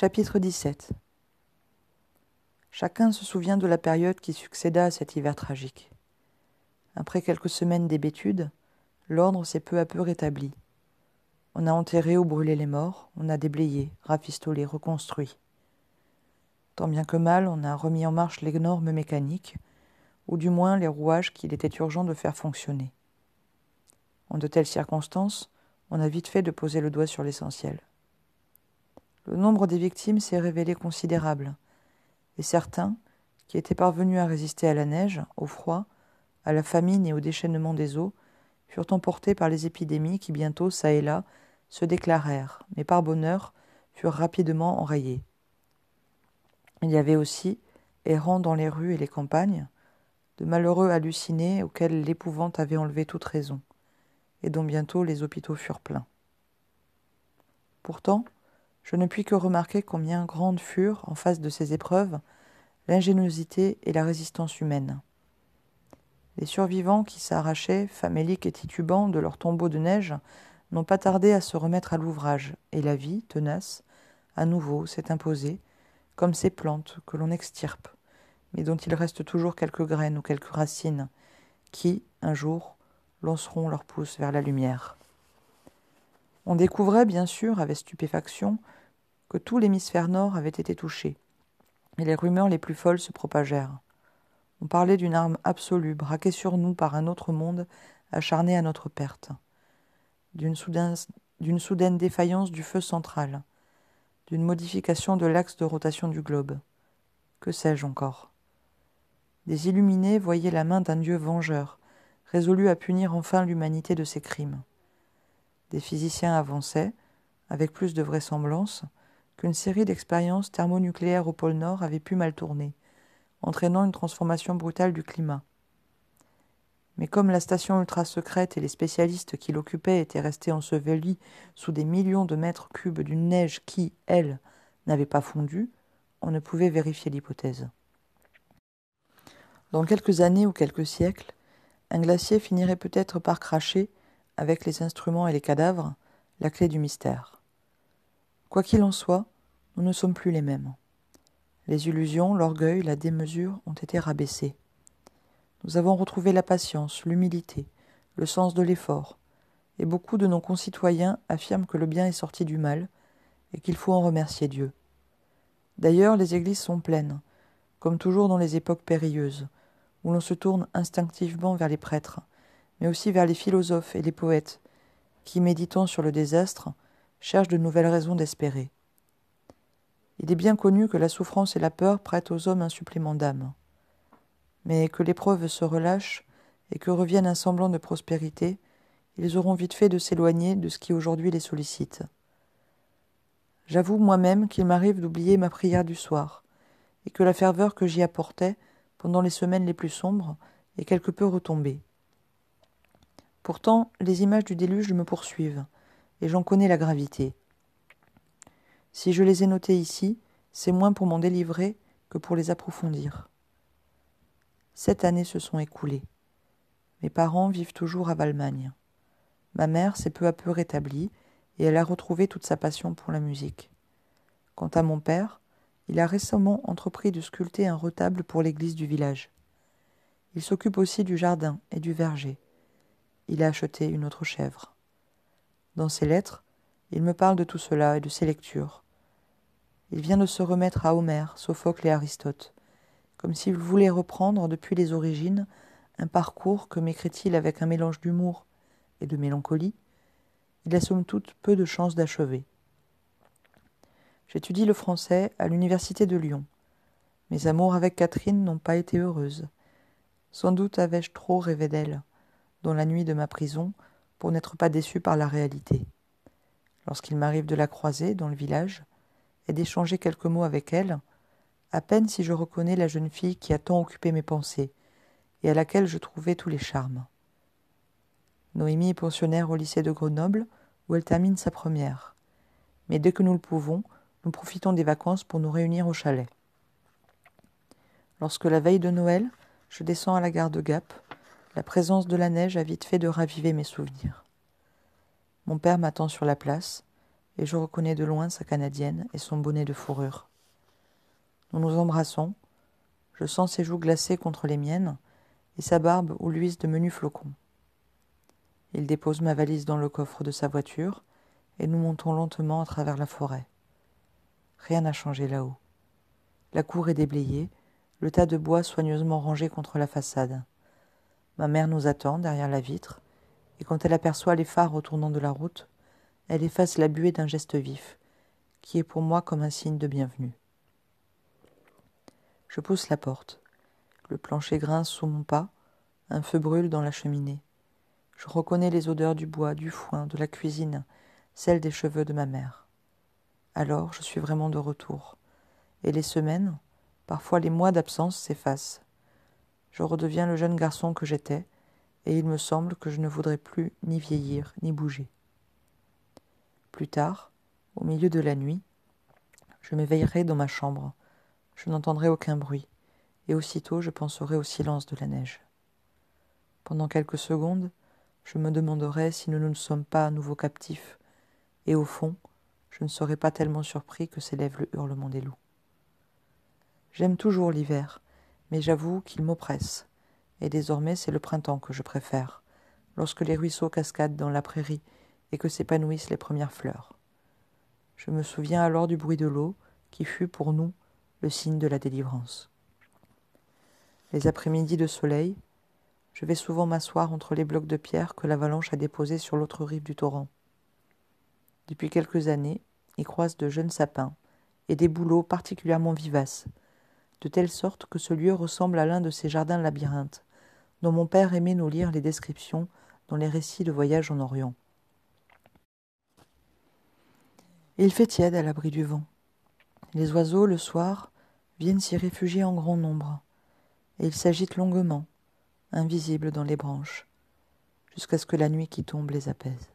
Chapitre 17. Chacun se souvient de la période qui succéda à cet hiver tragique. Après quelques semaines d'hébétude, l'ordre s'est peu à peu rétabli. On a enterré ou brûlé les morts, on a déblayé, rafistolé, reconstruit. Tant bien que mal, on a remis en marche les normes mécaniques, ou du moins les rouages qu'il était urgent de faire fonctionner. En de telles circonstances, on a vite fait de poser le doigt sur l'essentiel. Le nombre des victimes s'est révélé considérable, et certains, qui étaient parvenus à résister à la neige, au froid, à la famine et au déchaînement des eaux, furent emportés par les épidémies qui bientôt, çà et là, se déclarèrent, mais par bonheur, furent rapidement enrayées. Il y avait aussi, errant dans les rues et les campagnes, de malheureux hallucinés auxquels l'épouvante avait enlevé toute raison, et dont bientôt les hôpitaux furent pleins. Pourtant, je ne puis que remarquer combien grandes furent, en face de ces épreuves, l'ingéniosité et la résistance humaine. Les survivants qui s'arrachaient, faméliques et titubants, de leurs tombeaux de neige, n'ont pas tardé à se remettre à l'ouvrage, et la vie, tenace, à nouveau s'est imposée, comme ces plantes que l'on extirpe, mais dont il reste toujours quelques graines ou quelques racines, qui, un jour, lanceront leurs pousses vers la lumière. On découvrait, bien sûr, avec stupéfaction, que tout l'hémisphère nord avait été touché, et les rumeurs les plus folles se propagèrent. On parlait d'une arme absolue, braquée sur nous par un autre monde, acharné à notre perte, d'une soudaine défaillance du feu central, d'une modification de l'axe de rotation du globe. Que sais-je encore ? Des illuminés voyaient la main d'un Dieu vengeur, résolu à punir enfin l'humanité de ses crimes. Des physiciens avançaient, avec plus de vraisemblance, qu'une série d'expériences thermonucléaires au pôle Nord avait pu mal tourner, entraînant une transformation brutale du climat. Mais comme la station ultra-secrète et les spécialistes qui l'occupaient étaient restés ensevelis sous des millions de mètres cubes d'une neige qui, elle, n'avait pas fondu, on ne pouvait vérifier l'hypothèse. Dans quelques années ou quelques siècles, un glacier finirait peut-être par cracher, avec les instruments et les cadavres, la clé du mystère. Quoi qu'il en soit, nous ne sommes plus les mêmes. Les illusions, l'orgueil, la démesure ont été rabaissés. Nous avons retrouvé la patience, l'humilité, le sens de l'effort, et beaucoup de nos concitoyens affirment que le bien est sorti du mal et qu'il faut en remercier Dieu. D'ailleurs, les églises sont pleines, comme toujours dans les époques périlleuses, où l'on se tourne instinctivement vers les prêtres, mais aussi vers les philosophes et les poètes, qui, méditant sur le désastre, cherchent de nouvelles raisons d'espérer. Il est bien connu que la souffrance et la peur prêtent aux hommes un supplément d'âme. Mais que l'épreuve se relâche et que revienne un semblant de prospérité, ils auront vite fait de s'éloigner de ce qui aujourd'hui les sollicite. J'avoue moi-même qu'il m'arrive d'oublier ma prière du soir, et que la ferveur que j'y apportais, pendant les semaines les plus sombres, est quelque peu retombée. Pourtant, les images du déluge me poursuivent, et j'en connais la gravité. Si je les ai notées ici, c'est moins pour m'en délivrer que pour les approfondir. 7 années se sont écoulées. Mes parents vivent toujours à Valmagne. Ma mère s'est peu à peu rétablie, et elle a retrouvé toute sa passion pour la musique. Quant à mon père, il a récemment entrepris de sculpter un retable pour l'église du village. Il s'occupe aussi du jardin et du verger. Il a acheté une autre chèvre. Dans ses lettres, il me parle de tout cela et de ses lectures. Il vient de se remettre à Homère, Sophocle et Aristote, comme s'il voulait reprendre depuis les origines un parcours que m'écrit-il avec un mélange d'humour et de mélancolie. Il a somme toute peu de chances d'achever. J'étudie le français à l'université de Lyon. Mes amours avec Catherine n'ont pas été heureuses. Sans doute avais-je trop rêvé d'elle, dans la nuit de ma prison, pour n'être pas déçu par la réalité. Lorsqu'il m'arrive de la croiser dans le village et d'échanger quelques mots avec elle, à peine si je reconnais la jeune fille qui a tant occupé mes pensées et à laquelle je trouvais tous les charmes. Noémie est pensionnaire au lycée de Grenoble, où elle termine sa première. Mais dès que nous le pouvons, nous profitons des vacances pour nous réunir au chalet. Lorsque la veille de Noël, je descends à la gare de Gap, la présence de la neige a vite fait de raviver mes souvenirs. Mon père m'attend sur la place, et je reconnais de loin sa canadienne et son bonnet de fourrure. Nous nous embrassons, je sens ses joues glacées contre les miennes et sa barbe où luisent de menus flocons. Il dépose ma valise dans le coffre de sa voiture et nous montons lentement à travers la forêt. Rien n'a changé là-haut. La cour est déblayée, le tas de bois soigneusement rangé contre la façade. Ma mère nous attend derrière la vitre, et quand elle aperçoit les phares au tournant de la route, elle efface la buée d'un geste vif, qui est pour moi comme un signe de bienvenue. Je pousse la porte. Le plancher grince sous mon pas, un feu brûle dans la cheminée. Je reconnais les odeurs du bois, du foin, de la cuisine, celles des cheveux de ma mère. Alors je suis vraiment de retour, et les semaines, parfois les mois d'absence s'effacent. Je redeviens le jeune garçon que j'étais, et il me semble que je ne voudrais plus ni vieillir ni bouger. Plus tard, au milieu de la nuit, je m'éveillerai dans ma chambre. Je n'entendrai aucun bruit, et aussitôt je penserai au silence de la neige. Pendant quelques secondes, je me demanderai si nous ne sommes pas à nouveau captifs, et au fond, je ne serai pas tellement surpris que s'élève le hurlement des loups. J'aime toujours l'hiver, mais j'avoue qu'il m'oppresse, et désormais c'est le printemps que je préfère, lorsque les ruisseaux cascadent dans la prairie et que s'épanouissent les premières fleurs. Je me souviens alors du bruit de l'eau, qui fut pour nous le signe de la délivrance. Les après-midi de soleil, je vais souvent m'asseoir entre les blocs de pierre que l'avalanche a déposés sur l'autre rive du torrent. Depuis quelques années, y croissent de jeunes sapins et des bouleaux particulièrement vivaces, de telle sorte que ce lieu ressemble à l'un de ces jardins labyrinthes dont mon père aimait nous lire les descriptions dans les récits de voyage en Orient. Il fait tiède à l'abri du vent. Les oiseaux, le soir, viennent s'y réfugier en grand nombre, et ils s'agitent longuement, invisibles dans les branches, jusqu'à ce que la nuit qui tombe les apaise.